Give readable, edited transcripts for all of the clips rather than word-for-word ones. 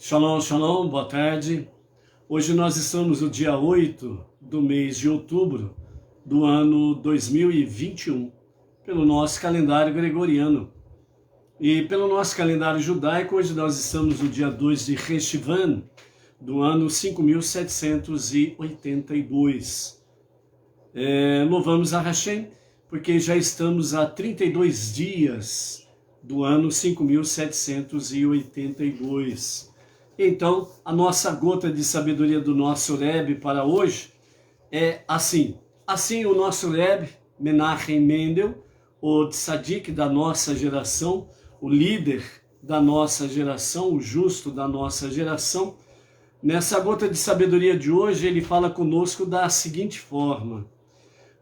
Shalom, shalom, boa tarde. Hoje nós estamos no dia 8 do mês de outubro do ano 2021, pelo nosso calendário gregoriano. E pelo nosso calendário judaico, hoje nós estamos no dia 2 de Reshivan, do ano 5782. Louvamos a Hashem, porque já estamos a 32 dias do ano 5782. Então, a nossa gota de sabedoria do nosso Rebbe para hoje é assim. Assim o nosso Rebbe, Menachem Mendel, o tzadik da nossa geração, o líder da nossa geração, o justo da nossa geração, nessa gota de sabedoria de hoje, ele fala conosco da seguinte forma: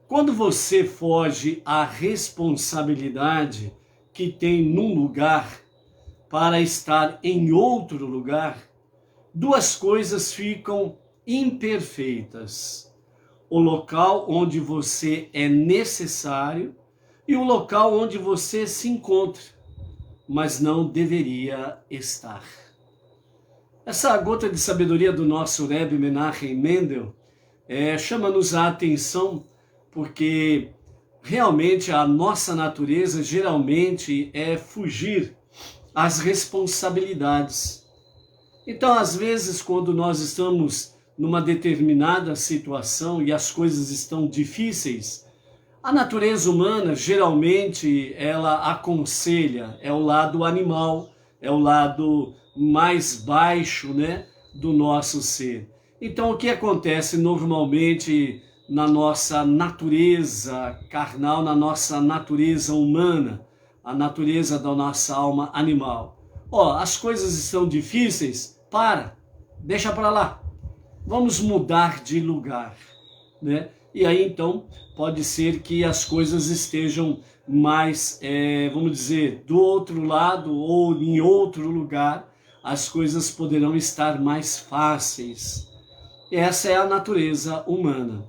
quando você foge à responsabilidade que tem num lugar para estar em outro lugar, duas coisas ficam imperfeitas: o local onde você é necessário e o local onde você se encontra, mas não deveria estar. Essa gota de sabedoria do nosso Rebbe Menachem Mendel chama-nos a atenção, porque realmente a nossa natureza geralmente é fugir às responsabilidades. Então, às vezes, quando nós estamos numa determinada situação e as coisas estão difíceis, a natureza humana, geralmente, ela aconselha, é o lado animal, é o lado mais baixo, do nosso ser. Então, o que acontece normalmente na nossa natureza carnal, na nossa natureza humana, a natureza da nossa alma animal? As coisas estão difíceis, deixa para lá, vamos mudar de lugar, E aí então pode ser que as coisas estejam mais, vamos dizer, do outro lado ou em outro lugar, as coisas poderão estar mais fáceis. Essa é a natureza humana.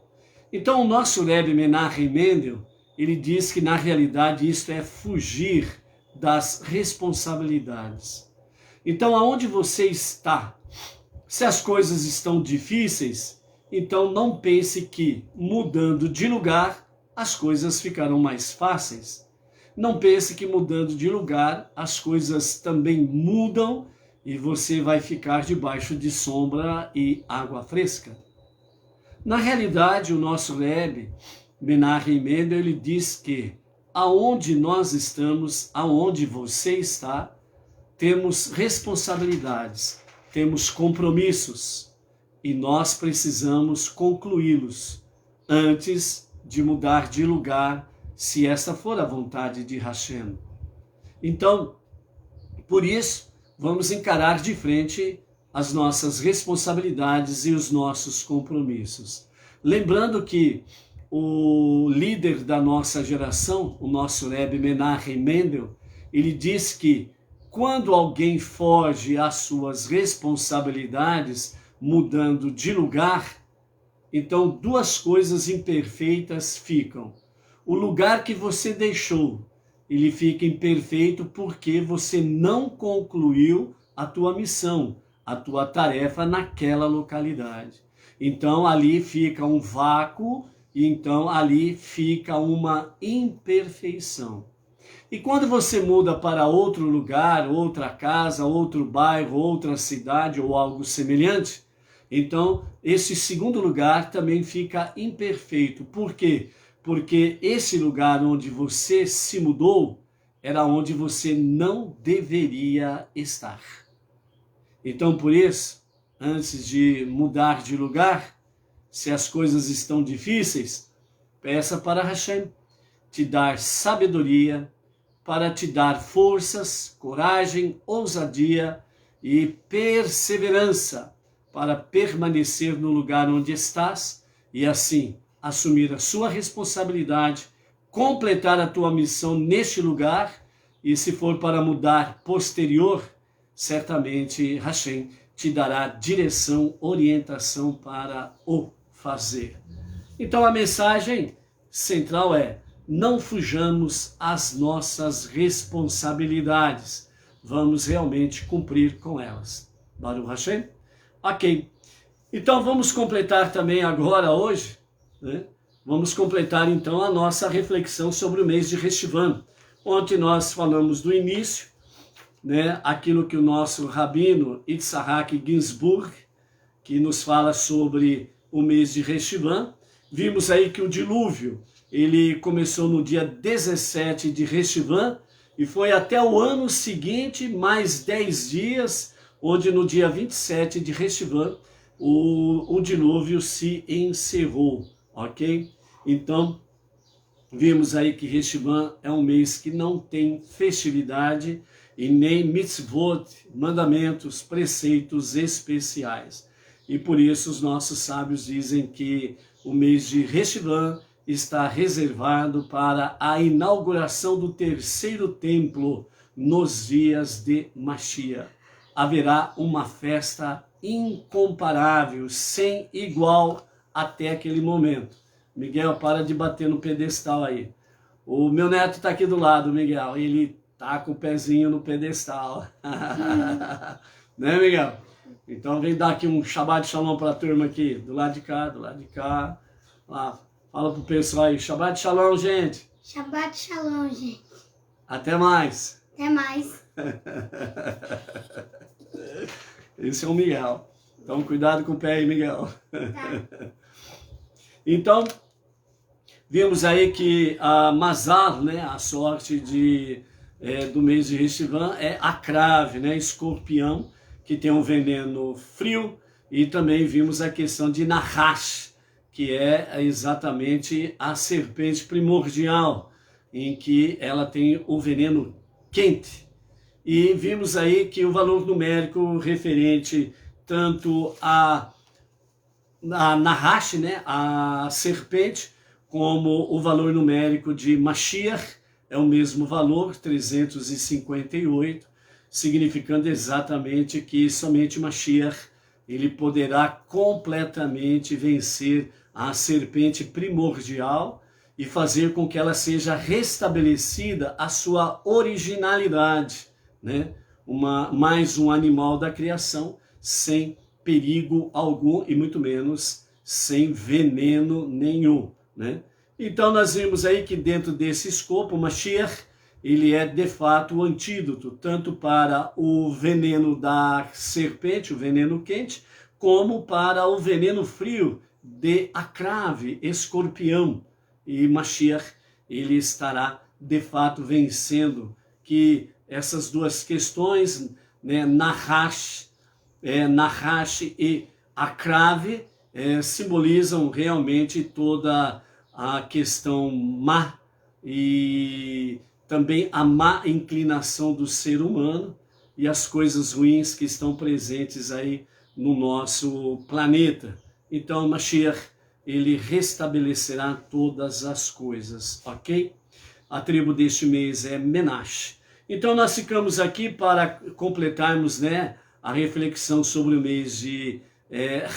Então o nosso Rebbe Menachem Mendel, ele diz que na realidade isto é fugir das responsabilidades. Então, aonde você está, se as coisas estão difíceis, então não pense que mudando de lugar as coisas ficarão mais fáceis. Não pense que mudando de lugar as coisas também mudam e você vai ficar debaixo de sombra e água fresca. Na realidade, o nosso Rebbe Menachem Mendel, ele diz que aonde nós estamos, aonde você está, temos responsabilidades, temos compromissos e nós precisamos concluí-los antes de mudar de lugar, se essa for a vontade de Hashem. Então, por isso, vamos encarar de frente as nossas responsabilidades e os nossos compromissos. Lembrando que o líder da nossa geração, o nosso Rebbe Menachem Mendel, ele diz que quando alguém foge às suas responsabilidades, mudando de lugar, então duas coisas imperfeitas ficam. O lugar que você deixou, ele fica imperfeito porque você não concluiu a tua missão, a tua tarefa naquela localidade. Então ali fica um vácuo, e então ali fica uma imperfeição. E quando você muda para outro lugar, outra casa, outro bairro, outra cidade ou algo semelhante, então esse segundo lugar também fica imperfeito. Por quê? Porque esse lugar onde você se mudou era onde você não deveria estar. Então, por isso, antes de mudar de lugar, se as coisas estão difíceis, peça para Hashem te dar sabedoria, para te dar forças, coragem, ousadia e perseverança para permanecer no lugar onde estás e assim assumir a sua responsabilidade, completar a tua missão neste lugar e se for para mudar posterior, certamente Hashem te dará direção, orientação para o fazer. Então a mensagem central é: não fujamos às nossas responsabilidades, vamos realmente cumprir com elas. Baruch Hashem. Ok. Então vamos completar também agora, hoje, né? Vamos completar então a nossa reflexão sobre o mês de Reshivan. Ontem nós falamos do início, né? Aquilo que o nosso rabino Yitzhak Ginsburg, que nos fala sobre o mês de Reshivan. Vimos aí que o dilúvio, ele começou no dia 17 de Reshivan e foi até o ano seguinte, mais 10 dias, onde no dia 27 de Reshivan, o dilúvio se encerrou, ok? Então, vimos aí que Reshivan é um mês que não tem festividade e nem mitzvot, mandamentos, preceitos especiais. E por isso os nossos sábios dizem que o mês de Reshivan está reservado para a inauguração do terceiro templo nos dias de Mashiach. Haverá uma festa incomparável, sem igual até aquele momento. Miguel, para de bater no pedestal aí. O meu neto está aqui do lado, Miguel, ele tá com o pezinho no pedestal. Né, Miguel? Então vem dar aqui um Shabbat Shalom para a turma aqui, do lado de cá, do lado de cá. Lá, fala pro pessoal aí, Shabbat Shalom, gente. Shabbat Shalom, gente. Até mais. Até mais. Esse é o Miguel. Então cuidado com o pé aí, Miguel. Tá. Então, vimos aí que a Mazal, né, a sorte do mês de Reshivan é a crave, né, escorpião, que tem um veneno frio, e também vimos a questão de Nahash, que é exatamente a serpente primordial, em que ela tem o veneno quente. E vimos aí que o valor numérico referente tanto a Nahash, né, a serpente, como o valor numérico de Mashiach, é o mesmo valor, 358, significando exatamente que somente Mashiach ele poderá completamente vencer a serpente primordial e fazer com que ela seja restabelecida a sua originalidade, né? Mais um animal da criação sem perigo algum e muito menos sem veneno nenhum, né? Então nós vimos aí que dentro desse escopo, o Mashiach, ele é de fato o antídoto, tanto para o veneno da serpente, o veneno quente, como para o veneno frio de acrave, escorpião. E Mashiach, ele estará de fato vencendo que essas duas questões, né, Nahash e acrave, simbolizam realmente toda a questão má e também a má inclinação do ser humano e as coisas ruins que estão presentes aí no nosso planeta. Então, Mashiach, ele restabelecerá todas as coisas, ok? A tribo deste mês é Menashe. Então, nós ficamos aqui para completarmos, né, a reflexão sobre o mês de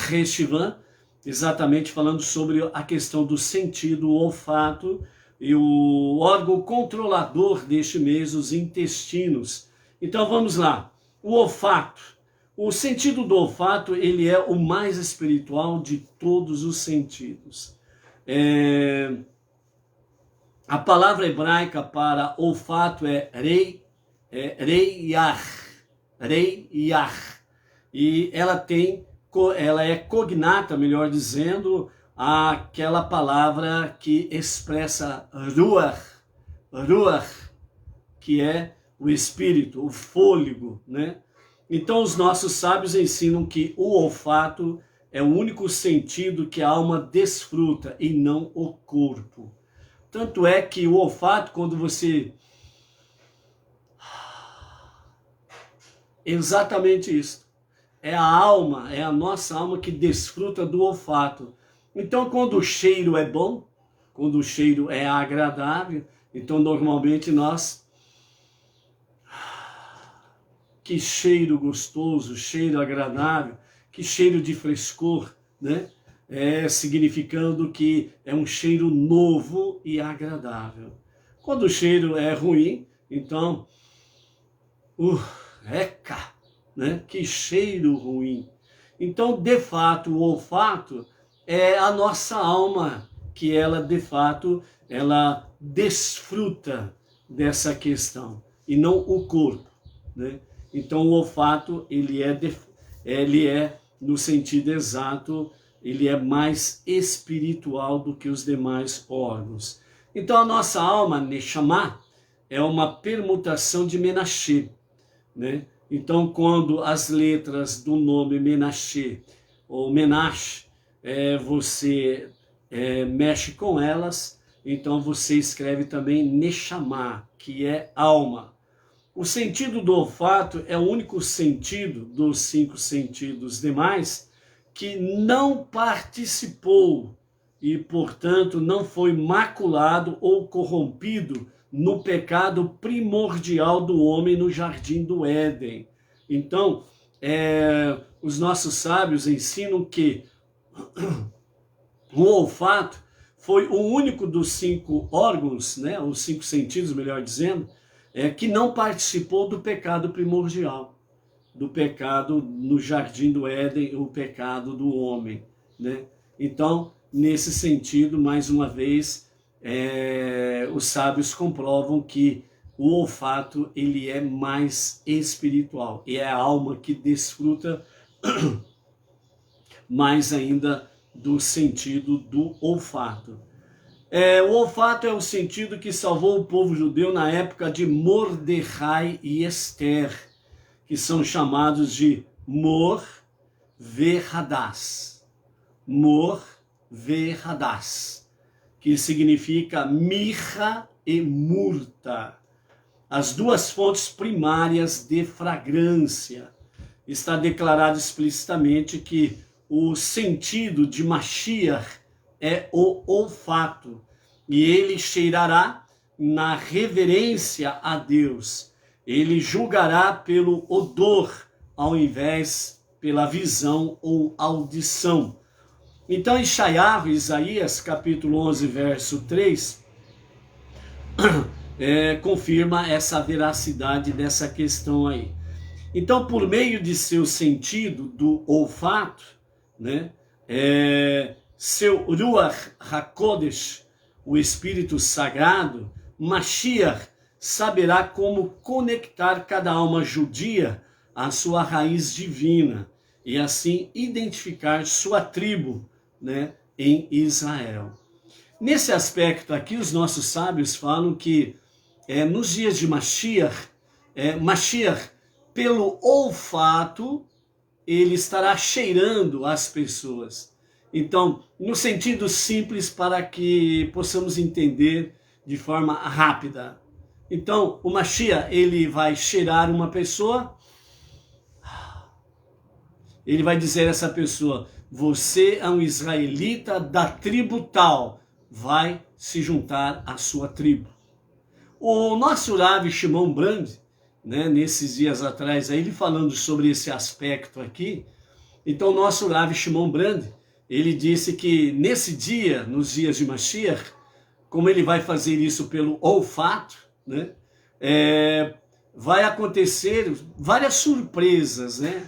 Reshivan, exatamente falando sobre a questão do sentido, o olfato, e o órgão controlador deste mês, os intestinos. Então vamos lá. O olfato. O sentido do olfato, ele é o mais espiritual de todos os sentidos. A palavra hebraica para olfato é reiach. E ela é cognata, melhor dizendo, aquela palavra que expressa ruach, que é o espírito, o fôlego, né? Então os nossos sábios ensinam que o olfato é o único sentido que a alma desfruta e não o corpo. Tanto é que o olfato, quando você... Exatamente isso. É a alma, é a nossa alma que desfruta do olfato. Então, quando o cheiro é bom, quando o cheiro é agradável, então normalmente nós... Que cheiro gostoso, cheiro agradável, que cheiro de frescor, né? Significando que é um cheiro novo e agradável. Quando o cheiro é ruim, então... Eca! né? Que cheiro ruim. Então, de fato, o olfato é a nossa alma, que ela, de fato, ela desfruta dessa questão, e não o corpo, né? Então, o olfato, ele é, no sentido exato, ele é mais espiritual do que os demais órgãos. Então, a nossa alma, Neshama, é uma permutação de Menashe, né? Então, quando as letras do nome Menashe, ou Menash, você mexe com elas, então você escreve também Neshama, que é alma. O sentido do olfato é o único sentido dos 5 sentidos demais que não participou e, portanto, não foi maculado ou corrompido no pecado primordial do homem no jardim do Éden. Então, os nossos sábios ensinam que o olfato foi o único dos 5 órgãos, né, os 5 sentidos, melhor dizendo, que não participou do pecado primordial, do pecado no jardim do Éden, o pecado do homem, né? Então, nesse sentido, mais uma vez, os sábios comprovam que o olfato ele é mais espiritual, e é a alma que desfruta mais ainda do sentido do olfato. O olfato é o sentido que salvou o povo judeu na época de Mordecai e Esther, que são chamados de Mor Ve'Hadass. Mor Ve'Hadass, que significa mirra e murta, as 2 fontes primárias de fragrância. Está declarado explicitamente que o sentido de Mashiach é o olfato, e ele cheirará na reverência a Deus. Ele julgará pelo odor, ao invés pela visão ou audição. Então, em Isaías, capítulo 11, verso 3, confirma essa veracidade dessa questão aí. Então, por meio de seu sentido do olfato, né, seu Ruach HaKodesh, o Espírito Sagrado, Mashiach saberá como conectar cada alma judia à sua raiz divina e assim identificar sua tribo, né, em Israel. Nesse aspecto aqui, os nossos sábios falam que nos dias de Mashiach, Mashiach, pelo olfato, ele estará cheirando as pessoas. Então, no sentido simples, para que possamos entender de forma rápida. Então, o Mashiach, ele vai cheirar uma pessoa, ele vai dizer a essa pessoa: você é um israelita da tribo tal, vai se juntar à sua tribo. O nosso Rav Shimon Brand, né, nesses dias atrás, ele falando sobre esse aspecto aqui, então o nosso Rav Shimon Brand, ele disse que nesse dia, nos dias de Mashiach, como ele vai fazer isso pelo olfato, né, vai acontecer várias surpresas, né?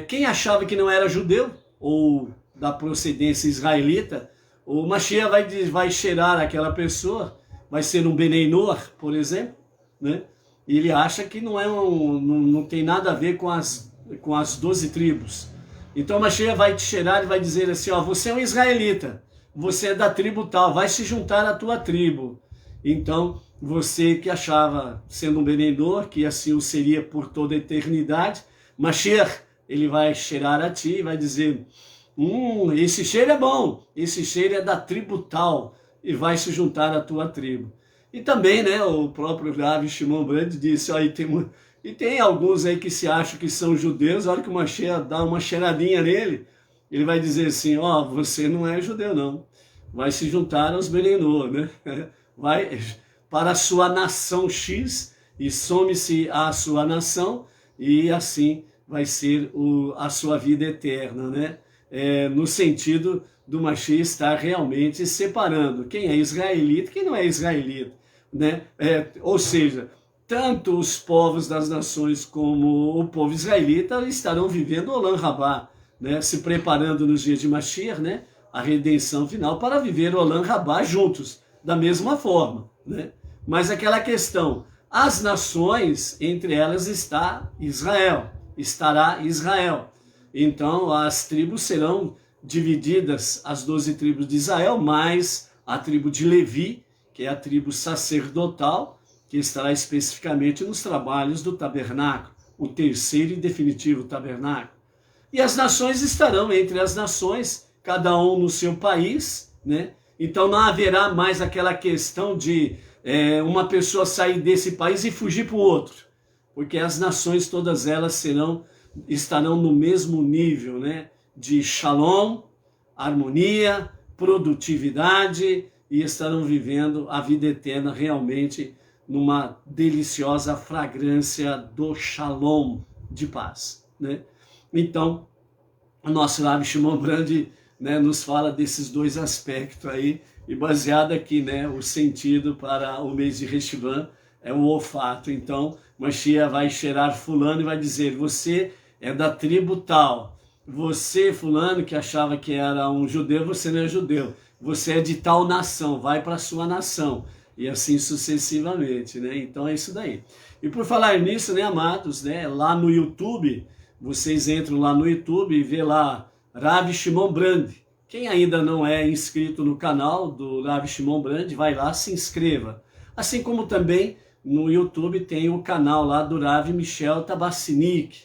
Quem achava que não era judeu ou da procedência israelita, o Mashiach vai cheirar aquela pessoa, vai ser um Benei Noach, por exemplo, né? E ele acha que não tem nada a ver com as 12 tribos. Então o Mashiach vai te cheirar e vai dizer assim: ó, você é um israelita, você é da tribo tal, vai se juntar à tua tribo. Então você que achava, sendo um Benei Noach, que assim o seria por toda a eternidade, Mashiach, ele vai cheirar a ti e vai dizer: esse cheiro é bom, esse cheiro é da tribo tal, e vai se juntar à tua tribo. E também, né, o próprio Rav Shimon Brand disse, ó, e tem alguns aí que se acham que são judeus, a hora que o Mashiach dá uma cheiradinha nele, ele vai dizer assim: ó, você não é judeu não, vai se juntar aos Benei Noach, né? Vai para a sua nação X e some-se à sua nação, e assim vai ser a sua vida eterna, né? No sentido do Mashiach estar realmente separando quem é israelita e quem não é israelita, né? Ou seja, tanto os povos das nações como o povo israelita estarão vivendo o Olam Rabá, né? Se preparando nos dias de Mashiach, né? A redenção final, para viver o Olam Rabá juntos, da mesma forma, né? Mas aquela questão, as nações, entre elas está Israel, estará Israel. Então as tribos serão divididas, as 12 tribos de Israel, mais a tribo de Levi, que é a tribo sacerdotal, que estará especificamente nos trabalhos do tabernáculo, o terceiro e definitivo tabernáculo. E as nações estarão entre as nações, cada um no seu país, né? Então não haverá mais aquela questão de uma pessoa sair desse país e fugir para o outro, porque as nações todas elas estarão no mesmo nível, né? De shalom, harmonia, produtividade, e estarão vivendo a vida eterna realmente numa deliciosa fragrância do shalom, de paz, né? Então, o nosso Rabi Shimon Brandi, né, nos fala desses dois aspectos aí, e baseado aqui, né, o sentido para o mês de Reshvan é o olfato. Então, Mashiach vai cheirar fulano e vai dizer, você é da tribo tal, você, fulano, que achava que era um judeu, você não é judeu, você é de tal nação, vai para a sua nação, e assim sucessivamente, né? Então é isso daí. E por falar nisso, né, amados, né, lá no YouTube, vocês entram lá no YouTube e vê lá Rabi Shimon Brandi. Quem ainda não é inscrito no canal do Rabi Shimon Brandi, vai lá, se inscreva. Assim como também no YouTube tem o canal lá do Rabi Michel Tabassinik.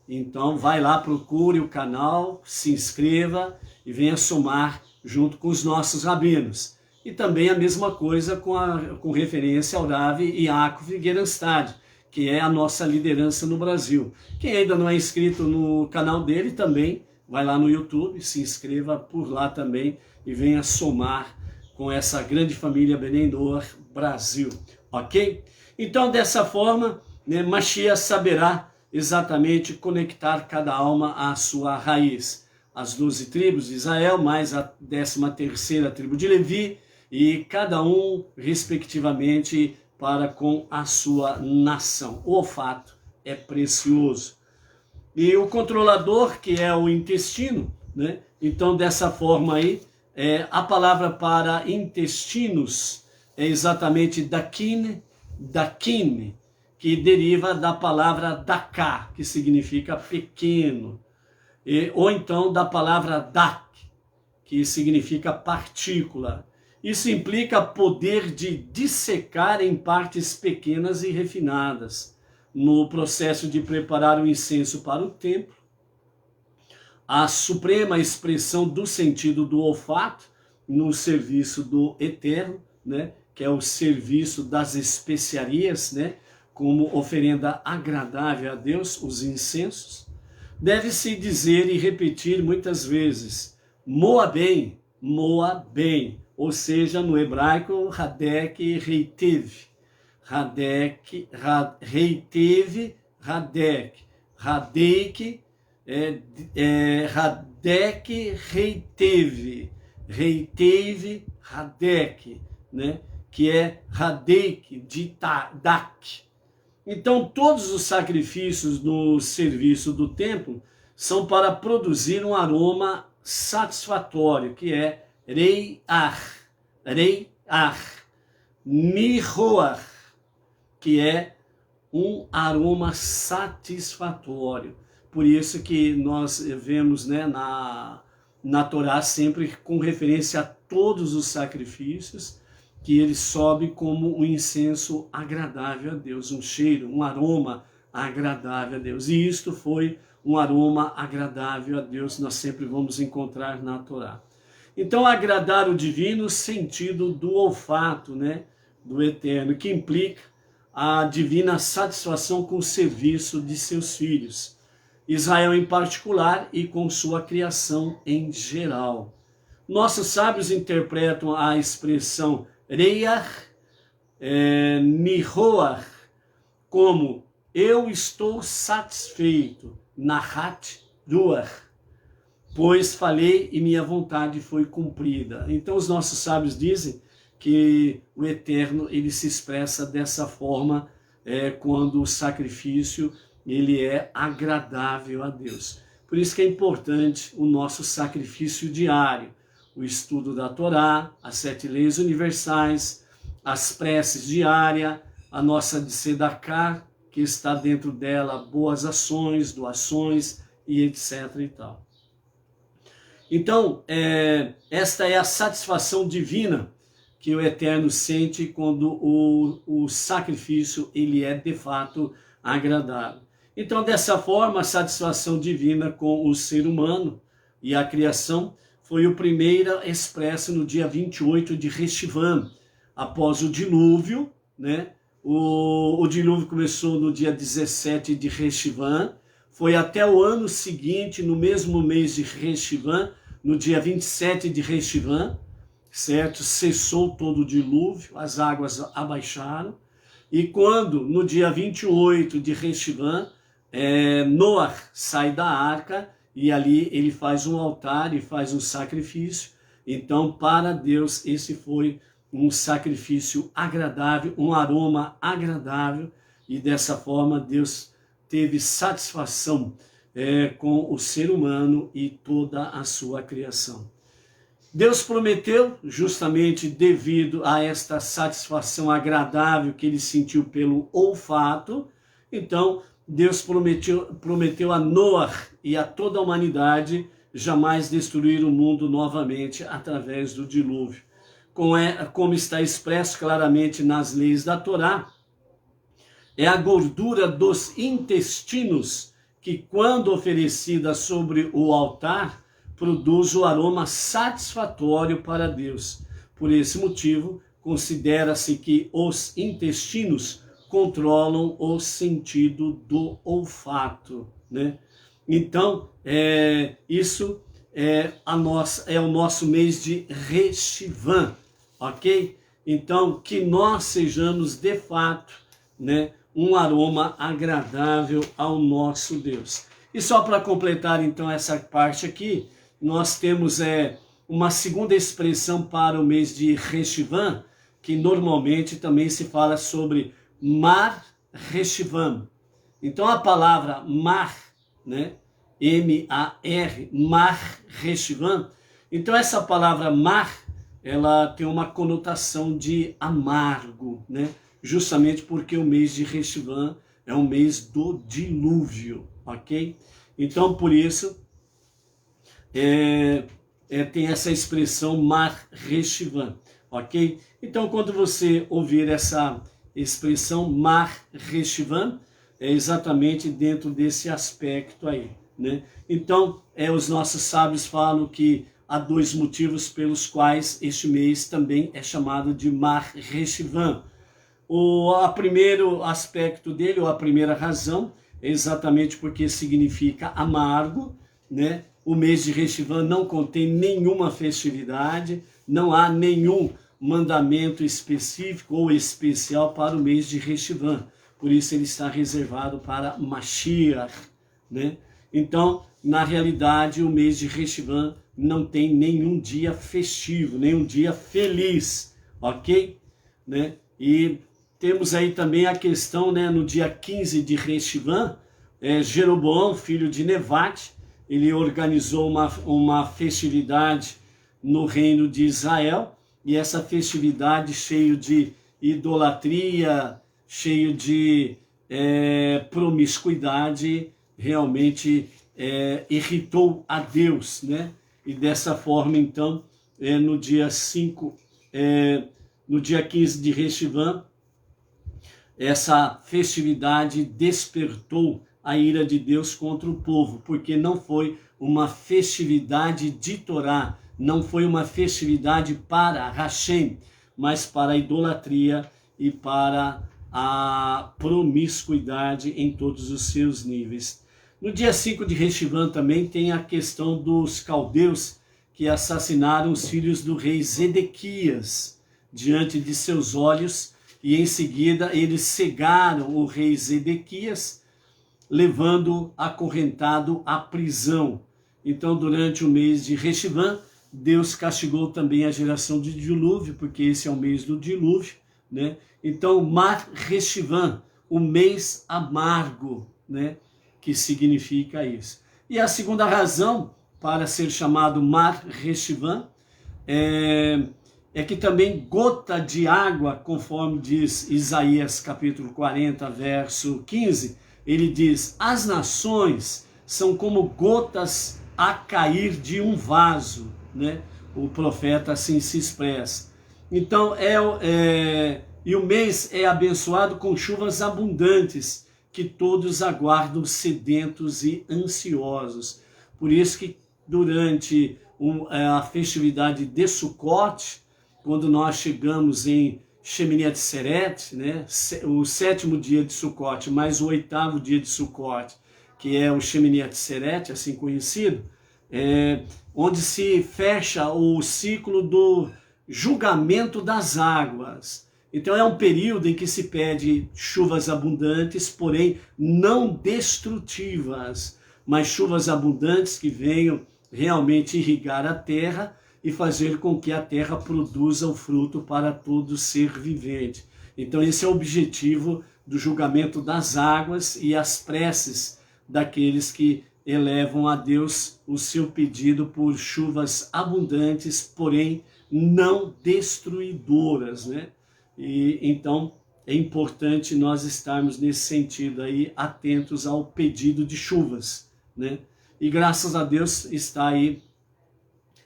Então vai lá, procure o canal, se inscreva e venha somar junto com os nossos rabinos. E também a mesma coisa com referência ao Rabi Yaakov Gerenstad, que é a nossa liderança no Brasil. Quem ainda não é inscrito no canal dele também, vai lá no YouTube, se inscreva por lá também e venha somar com essa grande família Bnei Noach Brasil, ok? Então, dessa forma, né, Mashiach saberá exatamente conectar cada alma à sua raiz. As 12 tribos de Israel, mais a 13ª tribo de Levi, e cada um, respectivamente, para com a sua nação. O olfato é precioso. E o controlador, que é o intestino, né? Então, dessa forma aí, a palavra para intestinos é exatamente dakin, que deriva da palavra daká, que significa pequeno, ou então da palavra dak, que significa partícula. Isso implica poder de dissecar em partes pequenas e refinadas. No processo de preparar o incenso para o templo, a suprema expressão do sentido do olfato no serviço do Eterno, né, que é o serviço das especiarias, né, como oferenda agradável a Deus, os incensos, deve-se dizer e repetir muitas vezes, moa bem, ou seja, no hebraico, Hadek Reitev. Hadek, Reitev, Hadek. Hadek, Hadek, Reitev. Reitev, Hadek, né? Que é Hadek, de Dak. Então, todos os sacrifícios no serviço do templo são para produzir um aroma satisfatório, que é Reiach, Nihoach, que é um aroma satisfatório. Por isso que nós vemos, né, na Torá sempre com referência a todos os sacrifícios, que ele sobe como um incenso agradável a Deus, um cheiro, um aroma agradável a Deus. E isto foi um aroma agradável a Deus, nós sempre vamos encontrar na Torá. Então, agradar o divino, sentido do olfato, né, do Eterno, que implica a divina satisfação com o serviço de seus filhos, Israel em particular e com sua criação em geral. Nossos sábios interpretam a expressão Reiach, Nihoach, como eu estou satisfeito, Nahat Ruach, pois falei e minha vontade foi cumprida. Então os nossos sábios dizem que o Eterno ele se expressa dessa forma quando o sacrifício ele é agradável a Deus. Por isso que é importante o nosso sacrifício diário, o estudo da Torá, as 7 leis universais, as preces diárias, a nossa tzedakah, que está dentro dela boas ações, doações e etc. e tal. Então, esta é a satisfação divina que o Eterno sente quando o sacrifício ele é de fato agradável. Então, dessa forma, a satisfação divina com o ser humano e a criação foi o primeiro expresso no dia 28 de Reshivan, após o dilúvio, né? O dilúvio começou no dia 17 de Reshivan, foi até o ano seguinte, no mesmo mês de Reshivan, no dia 27 de Reshivan, certo? Cessou todo o dilúvio, as águas abaixaram, e quando, no dia 28 de Reshivan, Noah sai da arca, e ali ele faz um altar e faz um sacrifício. Então, para Deus, esse foi um sacrifício agradável, um aroma agradável, e dessa forma Deus teve satisfação com o ser humano e toda a sua criação. Deus prometeu, justamente devido a esta satisfação agradável que ele sentiu pelo olfato, então Deus prometeu a Noah e a toda a humanidade jamais destruir o mundo novamente através do dilúvio. Como está expresso claramente nas leis da Torá, é a gordura dos intestinos que, quando oferecida sobre o altar, produz o aroma satisfatório para Deus. Por esse motivo, considera-se que os intestinos controlam o sentido do olfato, né? Então, isso é o nosso mês de Reshivan, ok? Então, que nós sejamos de fato, né, um aroma agradável ao nosso Deus. E só para completar então essa parte aqui, nós temos uma segunda expressão para o mês de Reshivan, que normalmente também se fala sobre Mar Reshivan. Então a palavra Mar, né, M-A-R, Mar Reshivan, então essa palavra Mar, ela tem uma conotação de amargo, né? Justamente porque o mês de Reshivan é o mês do dilúvio, ok? Então, por isso, tem essa expressão Mar Reshivan, ok? Então, quando você ouvir essa expressão Mar Reshivan, é exatamente dentro desse aspecto aí, né? Então, os nossos sábios falam que há 2 motivos pelos quais este mês também é chamado de Mar Reshivan. O primeiro aspecto dele, ou a primeira razão, é exatamente porque significa amargo, né? O mês de Reshivan não contém nenhuma festividade, não há nenhum mandamento específico ou especial para o mês de Reshivan. Por isso ele está reservado para Mashiach, né? Então, na realidade, o mês de Reshivan não tem nenhum dia festivo, nenhum dia feliz, ok? Né? E temos aí também a questão, né, no dia 15 de Reshivan, Jeroboão, filho de Nevate, ele organizou uma festividade no reino de Israel, e essa festividade cheio de idolatria, cheio de promiscuidade, realmente irritou a Deus, né? E dessa forma, então, no dia 15 de Reshivan, essa festividade despertou a ira de Deus contra o povo, porque não foi uma festividade de Torá, não foi uma festividade para Hashem, mas para a idolatria e para a promiscuidade em todos os seus níveis. No dia 5 de Reshivan também tem a questão dos caldeus que assassinaram os filhos do rei Zedequias diante de seus olhos, e em seguida eles cegaram o rei Zedequias, levando acorrentado à prisão. Então, durante o mês de Reshivan, Deus castigou também a geração de dilúvio, porque esse é o mês do dilúvio, né? Então, Mar Reshivan, o mês amargo, né? Que significa isso. E a segunda razão para ser chamado Mar Reshivã é que também gota de água, conforme diz Isaías capítulo 40, verso 15, ele diz: as nações são como gotas a cair de um vaso, né? O profeta assim se expressa. Então, e o mês é abençoado com chuvas abundantes, que todos aguardam sedentos e ansiosos. Por isso que durante a festividade de Sukkot, quando nós chegamos em Shemini Atzeret, né, o 7º dia de Sukkot, mais o 8º dia de Sukkot, que é o Shemini Atzeret, assim conhecido, onde se fecha o ciclo do julgamento das águas. Então é um período em que se pede chuvas abundantes, porém não destrutivas, mas chuvas abundantes que venham realmente irrigar a terra e fazer com que a terra produza o fruto para todo ser vivente. Então esse é o objetivo do julgamento das águas e as preces daqueles que elevam a Deus o seu pedido por chuvas abundantes, porém não destruidoras, né? E então é importante nós estarmos nesse sentido aí atentos ao pedido de chuvas, né? E graças a Deus está aí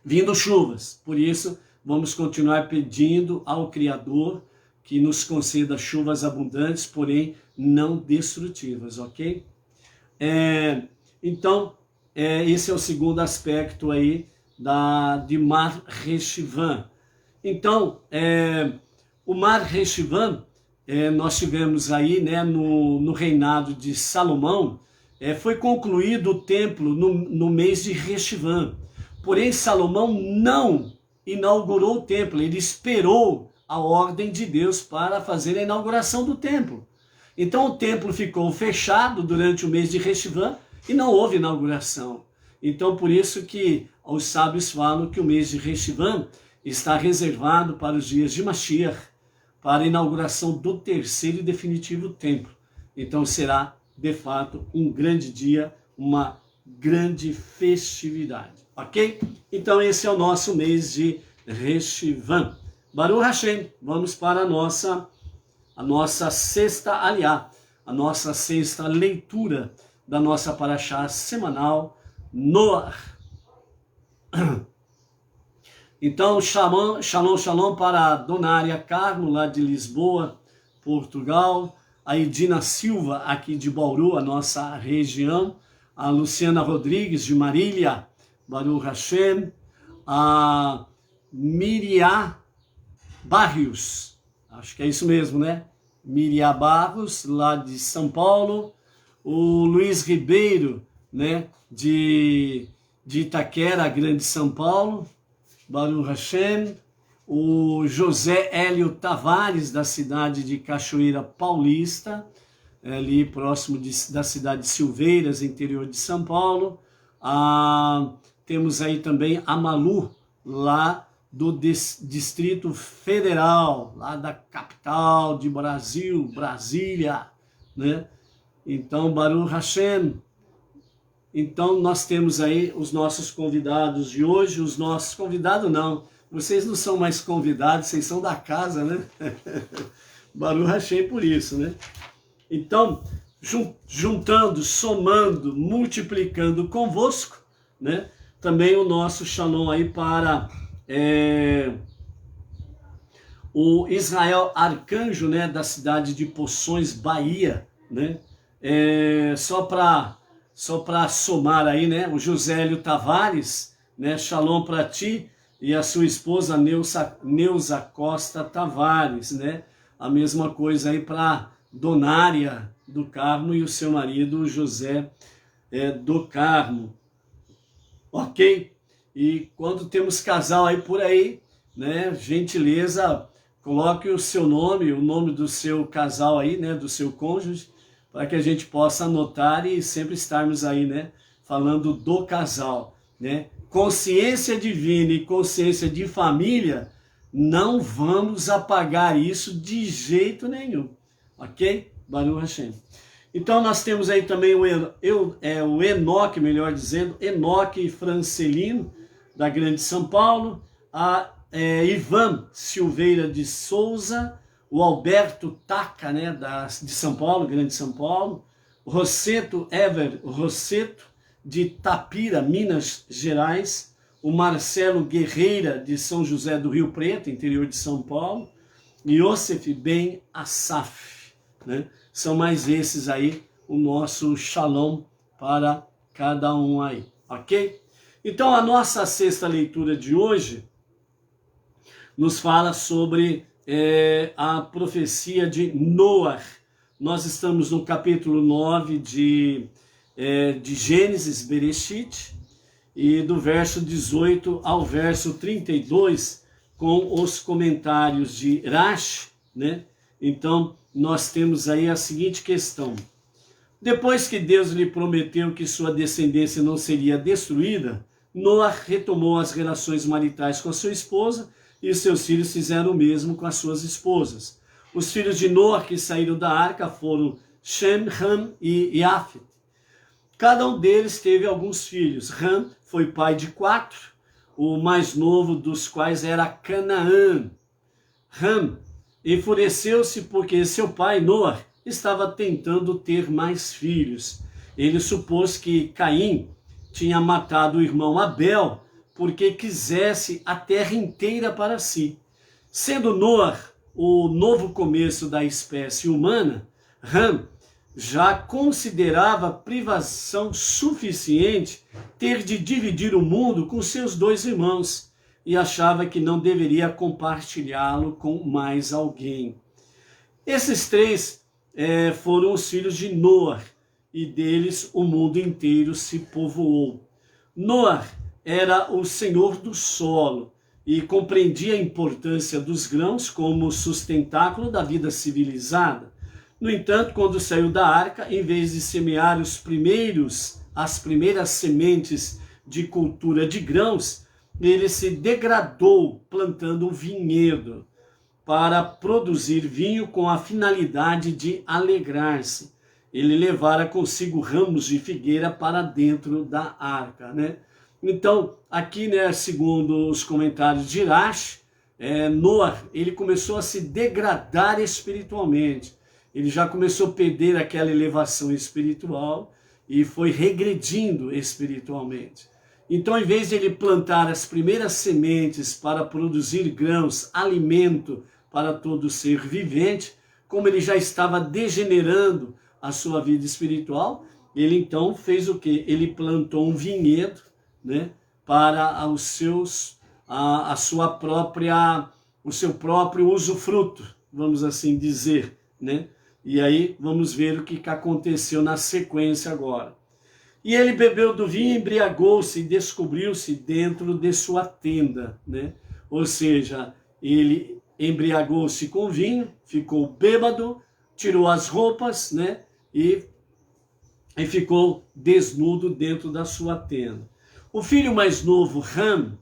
vindo chuvas. Por isso vamos continuar pedindo ao Criador que nos conceda chuvas abundantes, porém não destrutivas, ok? Então esse é o segundo aspecto aí de Mar Reshivã. Então o Mar Reshivã, nós tivemos aí, né, no reinado de Salomão, foi concluído o templo no mês de Reshivã. Porém, Salomão não inaugurou o templo, ele esperou a ordem de Deus para fazer a inauguração do templo. Então o templo ficou fechado durante o mês de Reshivã e não houve inauguração. Então por isso que os sábios falam que o mês de Reshivã está reservado para os dias de Mashiach, para a inauguração do terceiro e definitivo templo. Então será, de fato, um grande dia, uma grande festividade, ok? Então esse é o nosso mês de Reshivã. Baruch Hashem, vamos para a nossa sexta aliá, a nossa sexta leitura da nossa paraxá semanal, Noah. Então, shalom, shalom, shalom para a Dona Ária Carmo, lá de Lisboa, Portugal, a Edina Silva, aqui de Bauru, a nossa região, a Luciana Rodrigues, de Marília, Baruch Hashem, a Miriam Barrios, acho que é isso mesmo, né? Miriam Barros, lá de São Paulo, o Luiz Ribeiro, né, de Itaquera, Grande São Paulo, Baruch Hashem, o José Hélio Tavares, da cidade de Cachoeira Paulista, ali próximo da cidade de Silveiras, interior de São Paulo. Temos aí também a Malu, lá do Distrito Federal, lá da capital de Brasil, Brasília, né? Então, Baruch Hashem. Então, nós temos aí os nossos convidados de hoje. Os nossos convidados não, vocês não são mais convidados, vocês são da casa, né? Baruch Hashem por isso, né? Então, juntando, somando, multiplicando convosco, né? Também o nosso shalom aí para o Israel Arcanjo, né? Da cidade de Poções, Bahia, né? Só para somar aí, né? O Josélio Tavares, né? Shalom para ti e a sua esposa Neuza Costa Tavares, né? A mesma coisa aí para Donária do Carmo e o seu marido José do Carmo, ok? E quando temos casal aí por aí, né? Gentileza, coloque o seu nome, o nome do seu casal aí, né? Do seu cônjuge, para que a gente possa anotar e sempre estarmos aí, né? Falando do casal, né? Consciência divina e consciência de família, não vamos apagar isso de jeito nenhum, ok? Baruch Hashem. Então nós temos aí também o Enoque, melhor dizendo, Enoque Francelino, da Grande São Paulo, a Ivan Silveira de Souza, o Alberto Taca, né, de São Paulo, Grande São Paulo, Rosseto Ever Rosseto, de Tapira, Minas Gerais, o Marcelo Guerreira, de São José do Rio Preto, interior de São Paulo, e Yosef Ben Asaf, né? São mais esses aí, o nosso shalom para cada um aí, ok? Então a nossa sexta leitura de hoje nos fala sobre a profecia de Noar. Nós estamos no capítulo 9 de Gênesis, Bereshit, e do verso 18 ao verso 32, com os comentários de Rashi, né? Então, nós temos aí a seguinte questão. Depois que Deus lhe prometeu que sua descendência não seria destruída, Noa retomou as relações maritais com a sua esposa e seus filhos fizeram o mesmo com as suas esposas. Os filhos de Noa que saíram da arca foram Shem, Ham e Yafet. Cada um deles teve alguns filhos. Ham foi pai de 4, o mais novo dos quais era Canaã. Ham enfureceu-se porque seu pai, Noa, estava tentando ter mais filhos. Ele supôs que Caim tinha matado o irmão Abel porque quisesse a terra inteira para si. Sendo Noa o novo começo da espécie humana, Ham já considerava privação suficiente ter de dividir o mundo com seus 2 irmãos e achava que não deveria compartilhá-lo com mais alguém. Esses 3 foram os filhos de Noa, e deles o mundo inteiro se povoou. Noa era o senhor do solo e compreendia a importância dos grãos como sustentáculo da vida civilizada. No entanto, quando saiu da arca, em vez de semear as primeiras sementes de cultura de grãos, ele se degradou plantando um vinhedo para produzir vinho com a finalidade de alegrar-se. Ele levara consigo ramos de figueira para dentro da arca, né? Então, aqui, né, segundo os comentários de Rashi, Noa, ele começou a se degradar espiritualmente. Ele já começou a perder aquela elevação espiritual e foi regredindo espiritualmente. Então, em vez de ele plantar as primeiras sementes para produzir grãos, alimento para todo ser vivente, como ele já estava degenerando a sua vida espiritual, ele então fez o quê? Ele plantou um vinhedo, né, para o seu próprio usufruto, vamos assim dizer, né? E aí vamos ver o que aconteceu na sequência agora. E ele bebeu do vinho, embriagou-se e descobriu-se dentro de sua tenda, né? Ou seja, ele embriagou-se com vinho, ficou bêbado, tirou as roupas, né? E ficou desnudo dentro da sua tenda. O filho mais novo, Ham,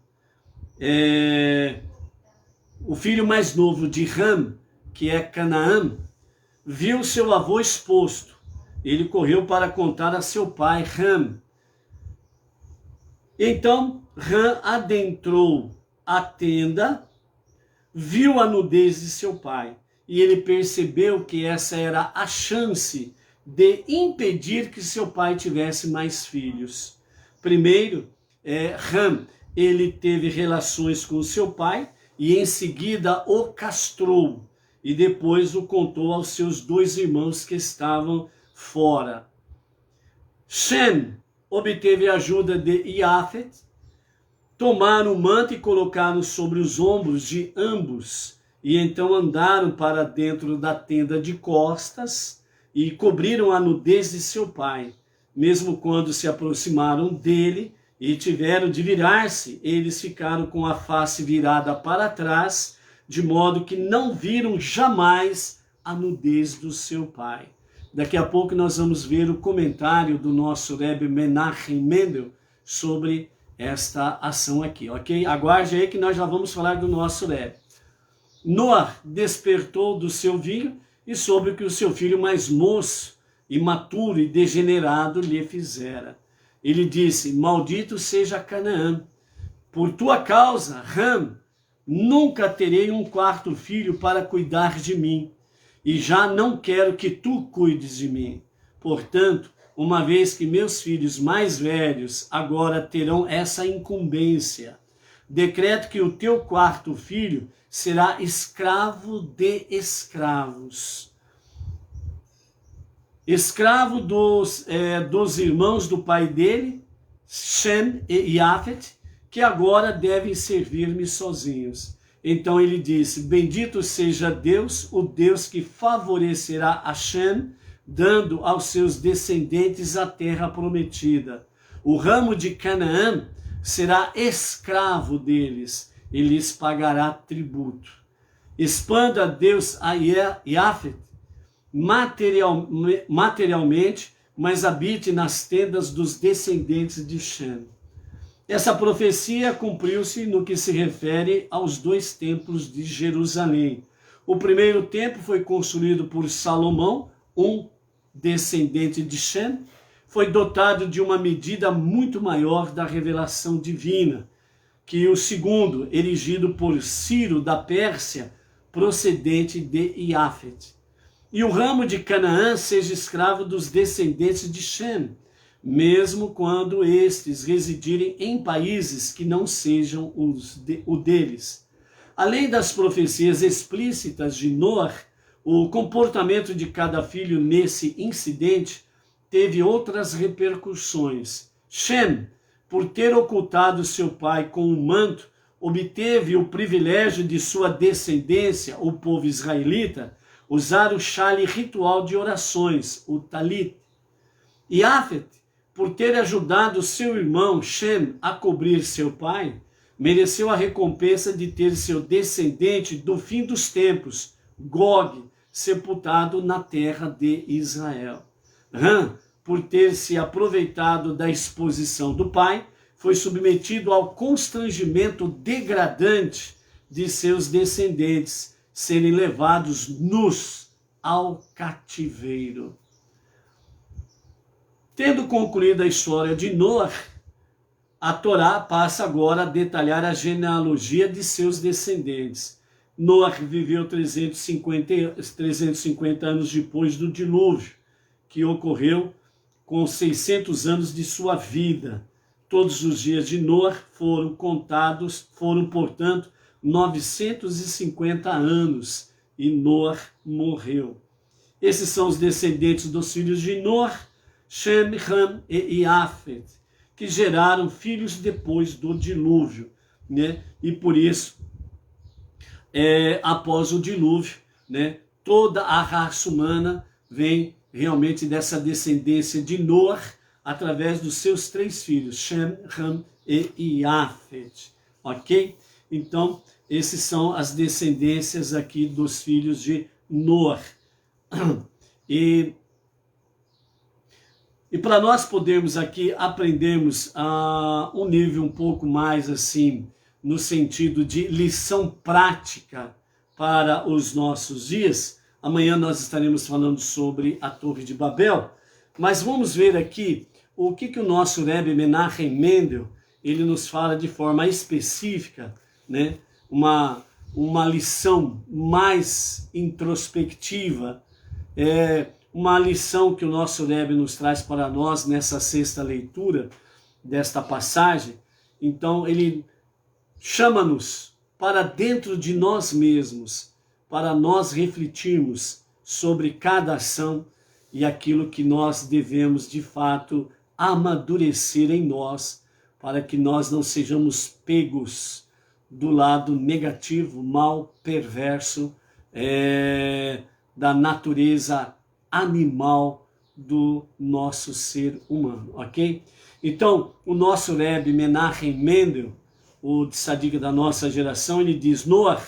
o filho mais novo de Ham, que é Canaã, viu seu avô exposto. Ele correu para contar a seu pai, Ham. Então, Ham adentrou a tenda, viu a nudez de seu pai, e ele percebeu que essa era a chance de impedir que seu pai tivesse mais filhos. Primeiro, Ham, ele teve relações com seu pai e em seguida o castrou e depois o contou aos seus 2 irmãos que estavam fora. Shem obteve a ajuda de Yafet, tomaram o manto e colocaram sobre os ombros de ambos e então andaram para dentro da tenda de costas e cobriram a nudez de seu pai. Mesmo quando se aproximaram dele e tiveram de virar-se, eles ficaram com a face virada para trás, de modo que não viram jamais a nudez do seu pai. Daqui a pouco nós vamos ver o comentário do nosso Rebbe Menachem Mendel sobre esta ação aqui, ok? Aguarde aí que nós já vamos falar do nosso Rebbe. Noa despertou do seu vinho e sobre o que o seu filho mais moço, imaturo e degenerado lhe fizera. Ele disse: maldito seja Canaã. Por tua causa, Ram, nunca terei um quarto filho para cuidar de mim, e já não quero que tu cuides de mim. Portanto, uma vez que meus filhos mais velhos agora terão essa incumbência, decreto que o teu quarto filho será escravo de escravos. Escravo dos irmãos do pai dele, Shem e Yafet, que agora devem servir-me sozinhos. Então ele disse: bendito seja Deus, o Deus que favorecerá a Shem, dando aos seus descendentes a terra prometida. O ramo de Canaã será escravo deles, e lhes pagará tributo. Expanda Deus a Yafet materialmente, mas habite nas tendas dos descendentes de Shem. Essa profecia cumpriu-se no que se refere aos 2 templos de Jerusalém. O primeiro templo foi construído por Salomão, um descendente de Shem, foi dotado de uma medida muito maior da revelação divina, que o segundo, erigido por Ciro da Pérsia, procedente de Iafet. E o ramo de Canaã seja escravo dos descendentes de Shem, mesmo quando estes residirem em países que não sejam o deles. Além das profecias explícitas de Noar, o comportamento de cada filho nesse incidente teve outras repercussões. Shem, por ter ocultado seu pai com um manto, obteve o privilégio de sua descendência, o povo israelita, usar o chale ritual de orações, o talit. Yafet, por ter ajudado seu irmão Shem a cobrir seu pai, mereceu a recompensa de ter seu descendente do fim dos tempos, Gog, sepultado na terra de Israel. Ram, por ter se aproveitado da exposição do pai, foi submetido ao constrangimento degradante de seus descendentes serem levados nus ao cativeiro. Tendo concluído a história de Noar, a Torá passa agora a detalhar a genealogia de seus descendentes. Noar viveu 350 anos depois do dilúvio, que ocorreu com 600 anos de sua vida. Todos os dias de Noar foram contados, portanto, 950 anos, e Noar morreu. Esses são os descendentes dos filhos de Noar, Shem, Ram e Yafet, que geraram filhos depois do dilúvio, né? E por isso, após o dilúvio, né, toda a raça humana vem realmente dessa descendência de Noar, através dos seus 3 filhos, Shem, Ram e Yafet, ok? Então, esses são as descendências aqui dos filhos de Noar. E para nós podermos aqui aprendermos um nível um pouco mais assim, no sentido de lição prática para os nossos dias, amanhã nós estaremos falando sobre a Torre de Babel, mas vamos ver aqui o que o nosso Rebbe Menachem Mendel, ele nos fala de forma específica, né? Uma lição mais introspectiva, uma lição que o nosso Rebbe nos traz para nós nessa 6ª leitura desta passagem. Então ele chama-nos para dentro de nós mesmos, para nós refletirmos sobre cada ação e aquilo que nós devemos de fato amadurecer em nós, para que nós não sejamos pegos do lado negativo, mal, perverso, da natureza animal do nosso ser humano, ok? Então, o nosso Rebbe Menachem Mendel, o tzadik da nossa geração, ele diz: Noar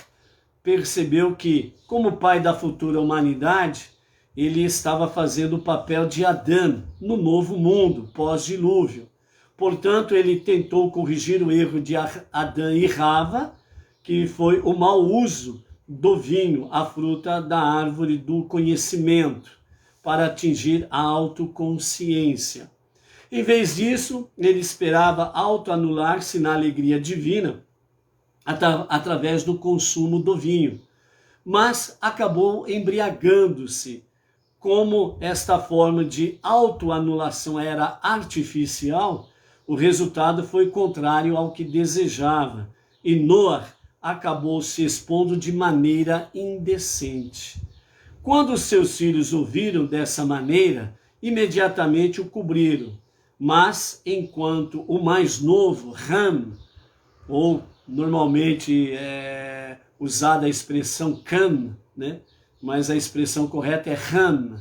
percebeu que, como pai da futura humanidade, ele estava fazendo o papel de Adão no novo mundo, pós-dilúvio. Portanto, ele tentou corrigir o erro de Adão e Rava, que foi o mau uso do vinho, a fruta da árvore do conhecimento, para atingir a autoconsciência. Em vez disso, ele esperava autoanular-se na alegria divina através do consumo do vinho, mas acabou embriagando-se. Como esta forma de autoanulação era artificial, o resultado foi contrário ao que desejava, e Noah acabou se expondo de maneira indecente. Quando seus filhos ouviram dessa maneira, imediatamente o cobriram, mas enquanto o mais novo, Ham, ou normalmente usada a expressão Cam, né? Mas a expressão correta é Ham,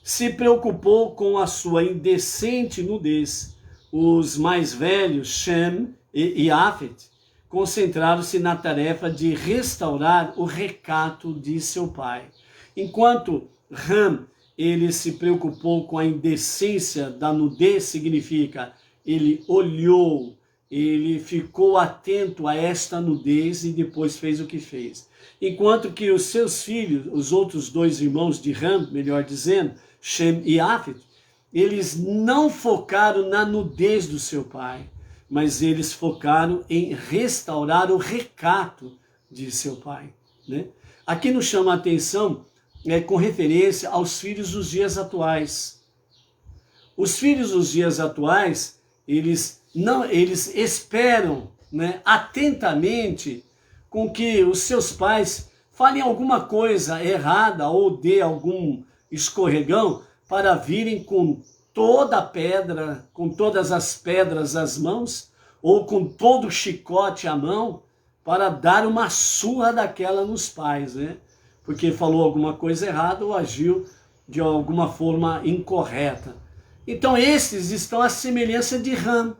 se preocupou com a sua indecente nudez. Os mais velhos, Shem e Yafet, concentraram-se na tarefa de restaurar o recato de seu pai. Enquanto Ham, ele se preocupou com a indecência da nudez, significa ele olhou, ele ficou atento a esta nudez e depois fez o que fez. Enquanto que os seus filhos, os outros dois irmãos de Ham, melhor dizendo, Shem e Yafet, eles não focaram na nudez do seu pai, mas eles focaram em restaurar o recato de seu pai, né? Aqui nos chama a atenção com referência aos filhos dos dias atuais. Os filhos dos dias atuais, eles esperam, né, atentamente com que os seus pais falem alguma coisa errada ou dê algum escorregão para virem com toda a pedra, com todas as pedras às mãos, ou com todo o chicote à mão, para dar uma surra daquela nos pais, né? Porque falou alguma coisa errada ou agiu de alguma forma incorreta. Então esses estão à semelhança de Ham.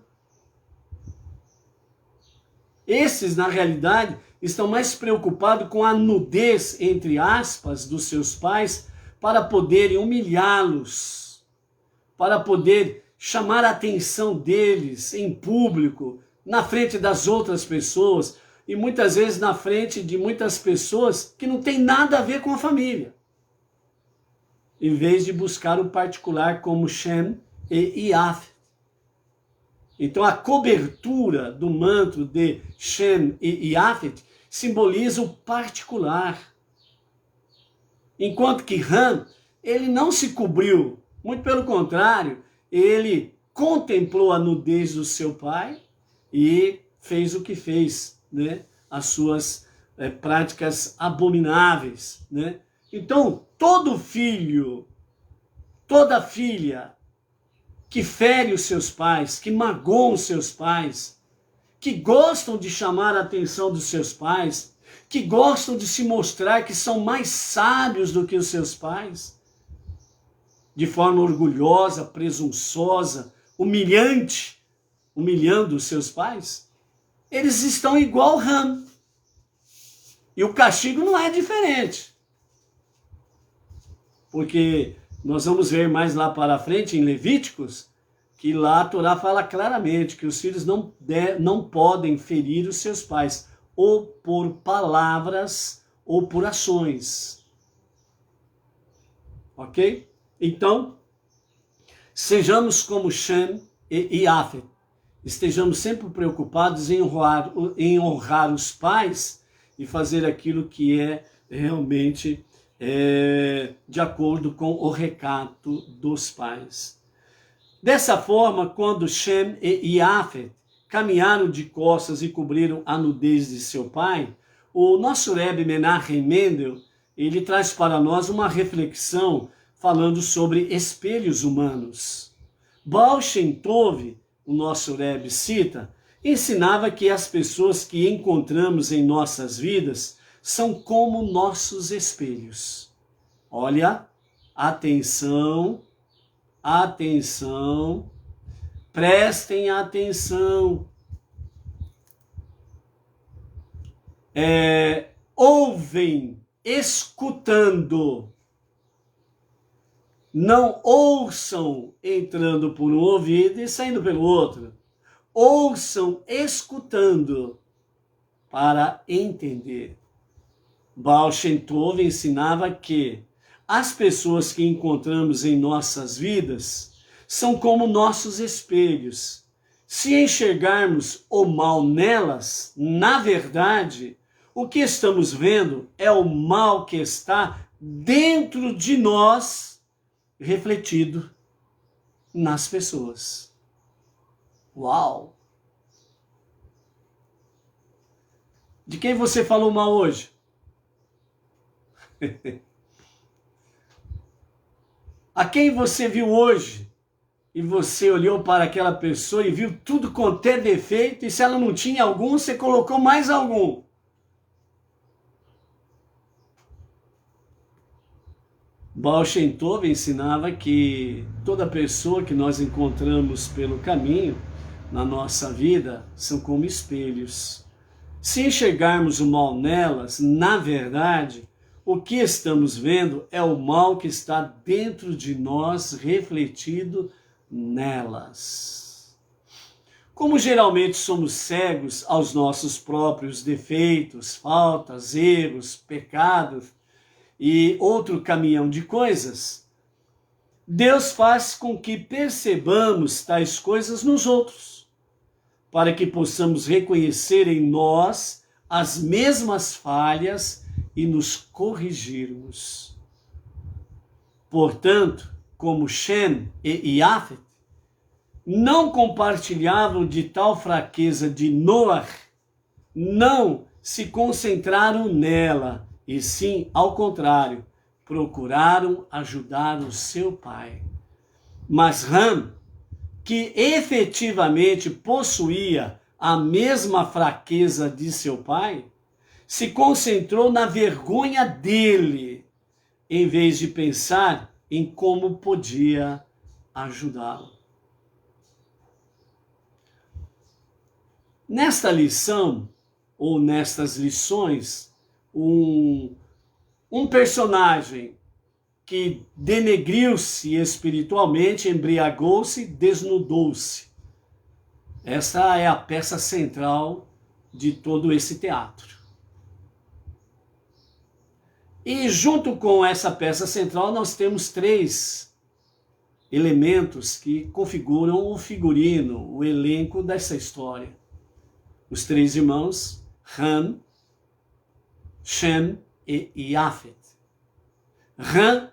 Esses, na realidade, estão mais preocupados com a nudez, entre aspas, dos seus pais, para poderem humilhá-los, para poder chamar a atenção deles em público, na frente das outras pessoas, e muitas vezes na frente de muitas pessoas que não tem nada a ver com a família, em vez de buscar o particular como Shem e Yafet. Então a cobertura do manto de Shem e Yafet simboliza o particular. Enquanto que Ham, ele não se cobriu, muito pelo contrário, ele contemplou a nudez do seu pai e fez o que fez, né? As suas práticas abomináveis, né? Então, todo filho, toda filha que fere os seus pais, que magoam os seus pais, que gostam de chamar a atenção dos seus pais, que gostam de se mostrar que são mais sábios do que os seus pais, de forma orgulhosa, presunçosa, humilhante, humilhando os seus pais, eles estão igual Ham. E o castigo não é diferente. Porque nós vamos ver mais lá para frente, em Levíticos, que lá a Torá fala claramente que os filhos não podem ferir os seus pais, ou por palavras, ou por ações. Ok? Então, sejamos como Shem e Yafet. Estejamos sempre preocupados em honrar os pais e fazer aquilo que é realmente de acordo com o recato dos pais. Dessa forma, quando Shem e Yafet caminharam de costas e cobriram a nudez de seu pai, o nosso Rebbe Menachem Mendel, ele traz para nós uma reflexão falando sobre espelhos humanos. Baal Shem Tov, o nosso Rebbe cita, ensinava que as pessoas que encontramos em nossas vidas são como nossos espelhos. Olha, atenção, atenção, prestem atenção. Ouvem, escutando. Não ouçam entrando por um ouvido e saindo pelo outro. Ouçam escutando para entender. Baal Shem Tov ensinava que as pessoas que encontramos em nossas vidas são como nossos espelhos. Se enxergarmos o mal nelas, na verdade, o que estamos vendo é o mal que está dentro de nós, refletido nas pessoas. Uau! De quem você falou mal hoje? A quem você viu hoje e você olhou para aquela pessoa e viu tudo quanto é defeito, e se ela não tinha algum, você colocou mais algum. Baal Shem Tov ensinava que toda pessoa que nós encontramos pelo caminho, na nossa vida, são como espelhos. Se enxergarmos o mal nelas, na verdade, o que estamos vendo é o mal que está dentro de nós, refletido nelas. Como geralmente somos cegos aos nossos próprios defeitos, faltas, erros, pecados e outro caminhão de coisas, Deus faz com que percebamos tais coisas nos outros, para que possamos reconhecer em nós as mesmas falhas e nos corrigirmos. Portanto, como Shem e Yafet não compartilhavam de tal fraqueza de Noach, não se concentraram nela, e sim, ao contrário, procuraram ajudar o seu pai. Mas Ham, que efetivamente possuía a mesma fraqueza de seu pai, se concentrou na vergonha dele, em vez de pensar em como podia ajudá-lo. Nesta lição, ou nestas lições, um personagem que denegriu-se espiritualmente, embriagou-se, desnudou-se. Essa é a peça central de todo esse teatro. E junto com essa peça central nós temos três elementos que configuram o figurino, o elenco dessa história. Os três irmãos, Ham, Shem e Yafet. Ham,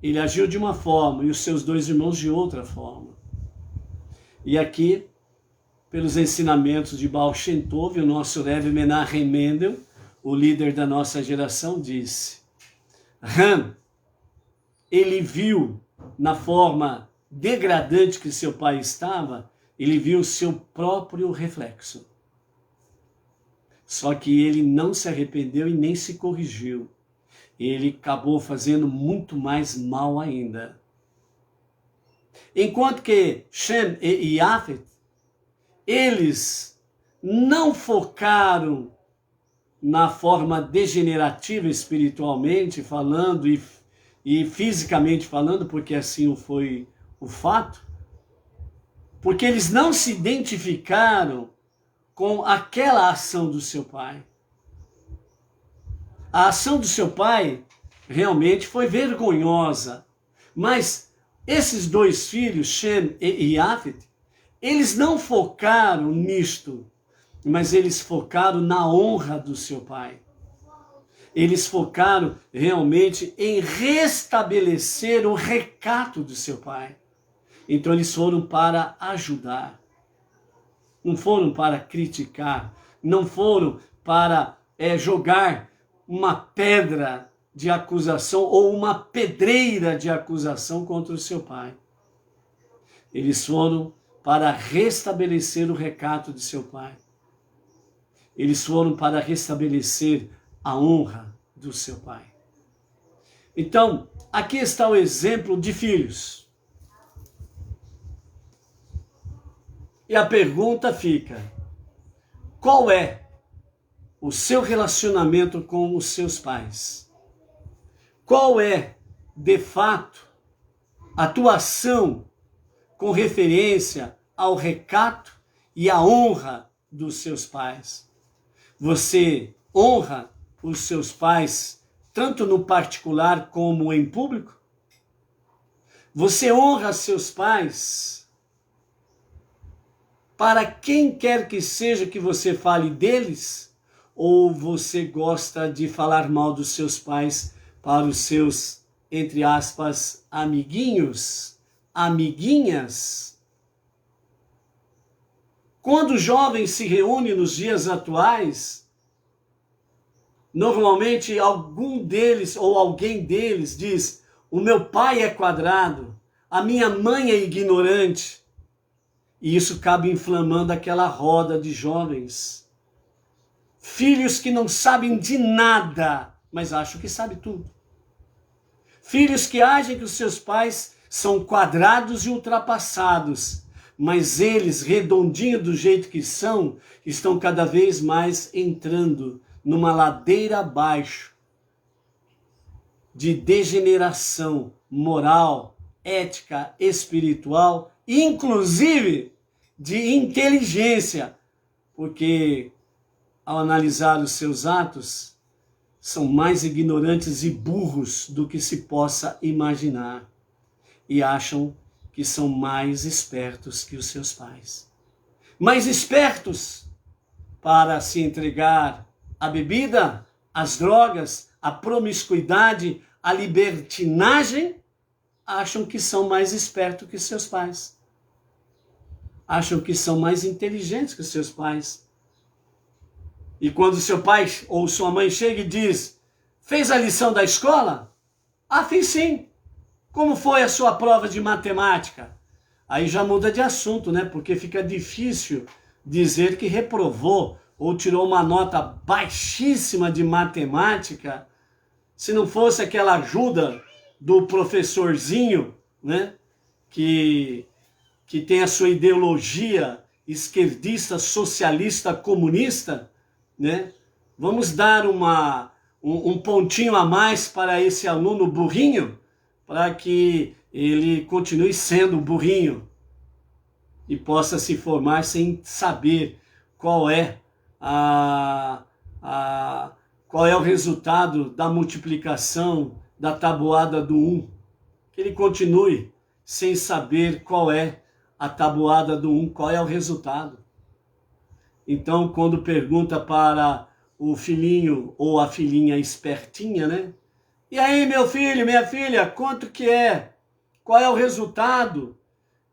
ele agiu de uma forma e os seus dois irmãos de outra forma. E aqui, pelos ensinamentos de Baal Shem Tov, o nosso Rebbe Menachem Mendel, o líder da nossa geração, disse: Ham, ele viu na forma degradante que seu pai estava, ele viu o seu próprio reflexo. Só que ele não se arrependeu e nem se corrigiu. Ele acabou fazendo muito mais mal ainda. Enquanto que Shem e Yafet, eles não focaram na forma degenerativa espiritualmente falando e fisicamente falando, porque assim foi o fato, porque eles não se identificaram com aquela ação do seu pai. A ação do seu pai realmente foi vergonhosa, mas esses dois filhos, Shem e Yafet, eles não focaram nisto, mas eles focaram na honra do seu pai. Eles focaram realmente em restabelecer o recato do seu pai. Então eles foram para ajudar. Não foram para criticar, não foram para jogar uma pedra de acusação ou uma pedreira de acusação contra o seu pai. Eles foram para restabelecer o recato de seu pai. Eles foram para restabelecer a honra do seu pai. Então, aqui está o exemplo de filhos. E a pergunta fica: qual é o seu relacionamento com os seus pais? Qual é, de fato, a tua ação com referência ao recato e à honra dos seus pais? Você honra os seus pais, tanto no particular como em público? Você honra seus pais para quem quer que seja que você fale deles? Ou você gosta de falar mal dos seus pais para os seus, entre aspas, amiguinhos, amiguinhas? Quando o jovem se reúne nos dias atuais, normalmente algum deles ou alguém deles diz: o meu pai é quadrado, a minha mãe é ignorante. E isso acaba inflamando aquela roda de jovens. Filhos que não sabem de nada, mas acham que sabem tudo. Filhos que agem que os seus pais são quadrados e ultrapassados, mas eles, redondinhos do jeito que são, estão cada vez mais entrando numa ladeira abaixo de degeneração moral, ética, espiritual, inclusive de inteligência, porque ao analisar os seus atos, são mais ignorantes e burros do que se possa imaginar e acham que são mais espertos que os seus pais. Mais espertos para se entregar à bebida, às drogas, à promiscuidade, à libertinagem, acham que são mais espertos que seus pais. Acham que são mais inteligentes que seus pais. E quando seu pai ou sua mãe chega e diz: fez a lição da escola? Ah, fiz sim. Como foi a sua prova de matemática? Aí já muda de assunto, né? Porque fica difícil dizer que reprovou ou tirou uma nota baixíssima de matemática, se não fosse aquela ajuda do professorzinho, né? Que tem a sua ideologia esquerdista, socialista, comunista, né? Vamos dar um pontinho a mais para esse aluno burrinho, para que ele continue sendo burrinho e possa se formar sem saber qual é qual é o resultado da multiplicação da tabuada do 1. Que ele continue sem saber qual é a tabuada do 1, qual é o resultado. Então, quando pergunta para o filhinho ou a filhinha espertinha, né? E aí, meu filho, minha filha, quanto que é? Qual é o resultado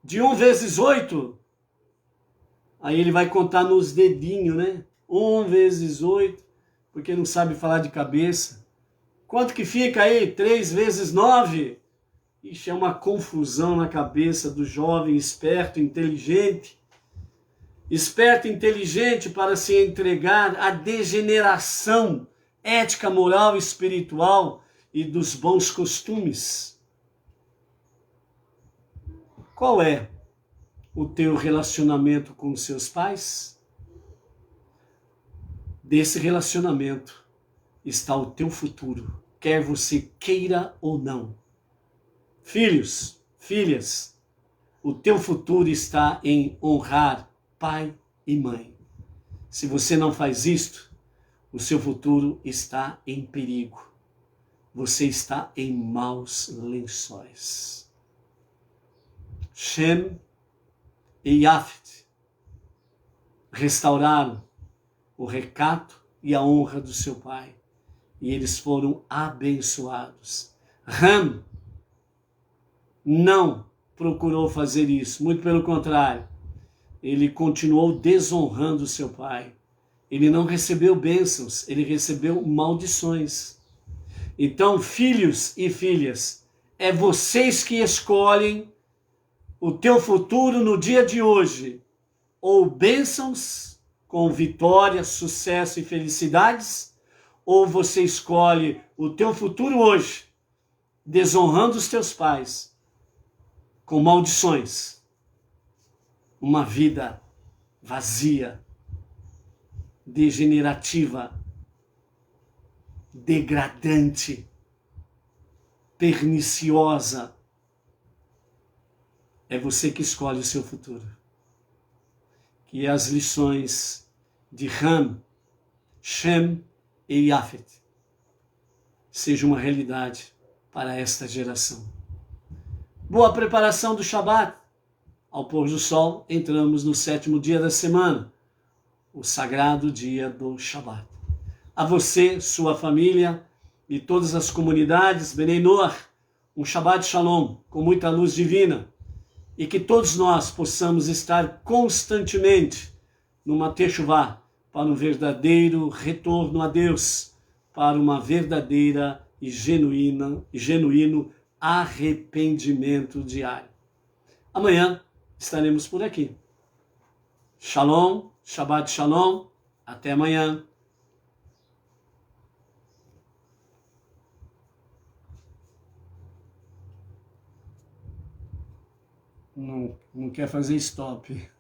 de 1 vezes 8? Aí ele vai contar nos dedinhos, né? 1 vezes 8, porque não sabe falar de cabeça. Quanto que fica aí? 3 vezes 9? Ixi, é uma confusão na cabeça do jovem esperto, inteligente. Esperto e inteligente para se entregar à degeneração ética, moral, espiritual e dos bons costumes. Qual é o teu relacionamento com os seus pais? Desse relacionamento está o teu futuro, quer você queira ou não. Filhos, filhas, o teu futuro está em honrar pai e mãe. Se você não faz isto, o seu futuro está em perigo. Você está em maus lençóis. Shem e Yafet restauraram o recato e a honra do seu pai. E eles foram abençoados. Ham não procurou fazer isso, muito pelo contrário. Ele continuou desonrando seu pai. Ele não recebeu bênçãos, ele recebeu maldições. Então, filhos e filhas, é vocês que escolhem o teu futuro no dia de hoje. Ou bênçãos com vitória, sucesso e felicidades, ou você escolhe o teu futuro hoje, desonrando os teus pais, com maldições. Uma vida vazia, degenerativa, degradante, perniciosa. É você que escolhe o seu futuro. Que as lições de Ham, Shem e Yafet seja uma realidade para esta geração. Boa preparação do Shabat. Ao pôr do sol, entramos no 7º dia da semana, o sagrado dia do Shabat. A você, sua família e todas as comunidades, Benei Noach, um Shabbat Shalom, com muita luz divina, e que todos nós possamos estar constantemente numa Teshuvah, para um verdadeiro retorno a Deus, para uma verdadeira e genuíno arrependimento diário. Amanhã estaremos por aqui. Shalom, Shabbat Shalom, até amanhã. Não quer fazer stop.